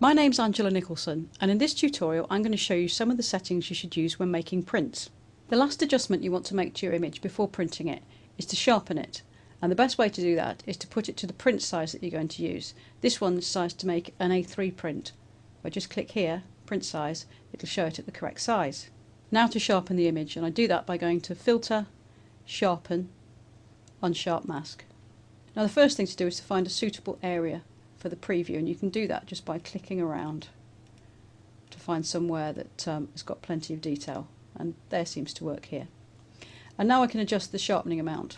My name's Angela Nicholson, and in this tutorial I'm going to show you some of the settings you should use when making prints. The last adjustment you want to make to your image before printing it is to sharpen it, and the best way to do that is to put it to the print size that you're going to use. This one's sized to make an A3 print. If I just click here, print size, it'll show it at the correct size. Now to sharpen the image, and I do that by going to Filter, Sharpen, Unsharp Mask. Now the first thing to do is to find a suitable area for the preview, and you can do that just by clicking around to find somewhere that has got plenty of detail, and there seems to work here. And now I can adjust the sharpening amount.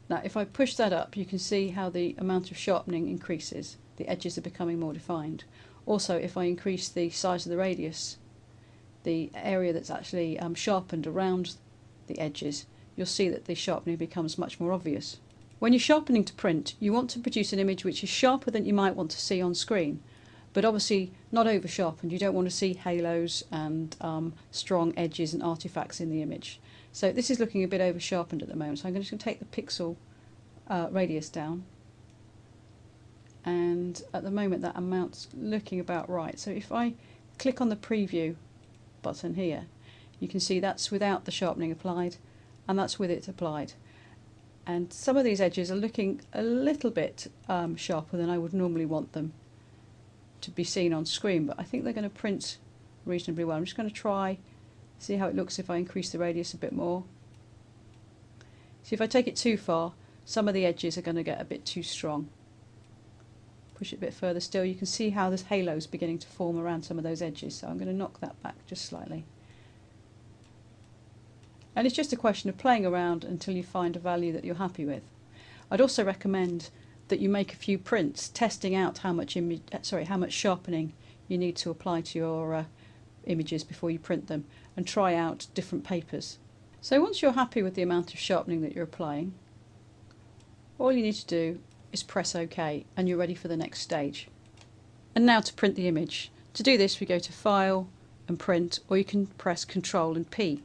Now if I push that up, you can see how the amount of sharpening increases. The edges are becoming more defined. Also, if I increase the size of the radius, the area that's actually sharpened around the edges, you'll see that the sharpening becomes much more obvious. When you're sharpening to print, you want to produce an image which is sharper than you might want to see on screen, but obviously not over sharpened. You don't want to see halos and strong edges and artifacts in the image. So this is looking a bit over sharpened at the moment, so I'm just going to take the pixel radius down, and at the moment that amount's looking about right. So if I click on the preview button here, you can see that's without the sharpening applied, and that's with it applied. And some of these edges are looking a little bit sharper than I would normally want them to be seen on screen, but I think they're going to print reasonably well. I'm just going to try, see how it looks if I increase the radius a bit more. See, if I take it too far, some of the edges are going to get a bit too strong. Push it a bit further still, you can see how this halo is beginning to form around some of those edges, so I'm going to knock that back just slightly. And it's just a question of playing around until you find a value that you're happy with. I'd also recommend that you make a few prints, testing out how much sharpening you need to apply to your images before you print them, and try out different papers. So once you're happy with the amount of sharpening that you're applying, all you need to do is press OK, and you're ready for the next stage. And now to print the image. To do this, we go to File and Print, or you can press Ctrl and P.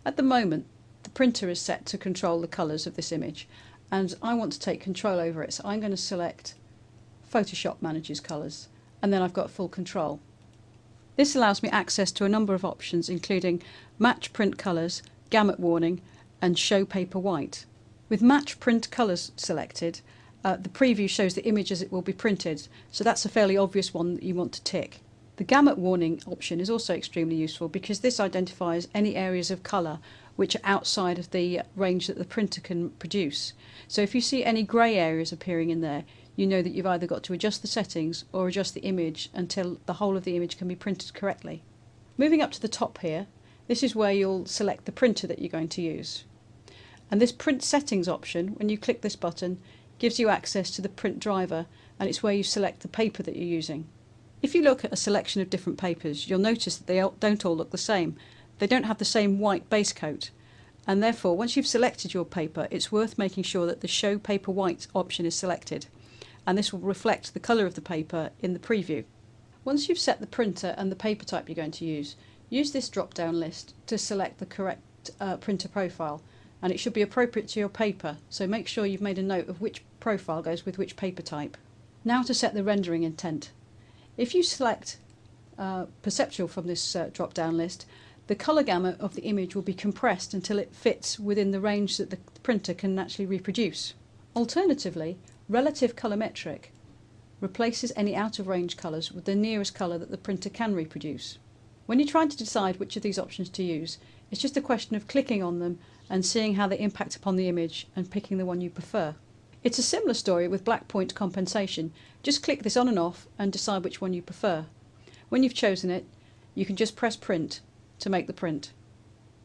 At the moment, the printer is set to control the colours of this image, and I want to take control over it, so I'm going to select Photoshop Manager's colours, and then I've got full control. This allows me access to a number of options, including Match Print Colours, Gamut Warning, and Show Paper White. With Match Print Colours selected, the preview shows the image as it will be printed, so that's a fairly obvious one that you want to tick. The Gamut Warning option is also extremely useful because this identifies any areas of colour which are outside of the range that the printer can produce. So if you see any grey areas appearing in there, you know that you've either got to adjust the settings or adjust the image until the whole of the image can be printed correctly. Moving up to the top here, this is where you'll select the printer that you're going to use. And this Print Settings option, when you click this button, gives you access to the print driver, and it's where you select the paper that you're using. If you look at a selection of different papers, you'll notice that they don't all look the same. They don't have the same white base coat, and therefore once you've selected your paper, it's worth making sure that the Show Paper White option is selected, and this will reflect the colour of the paper in the preview. Once you've set the printer and the paper type you're going to use this drop-down list to select the correct printer profile, and it should be appropriate to your paper, so make sure you've made a note of which profile goes with which paper type. Now to set the rendering intent. If you select Perceptual from this drop-down list, the colour gamut of the image will be compressed until it fits within the range that the printer can actually reproduce. Alternatively, Relative Colorimetric replaces any out-of-range colours with the nearest colour that the printer can reproduce. When you're trying to decide which of these options to use, it's just a question of clicking on them and seeing how they impact upon the image and picking the one you prefer. It's a similar story with black point compensation. Just click this on and off and decide which one you prefer. When you've chosen it, you can just press Print to make the print.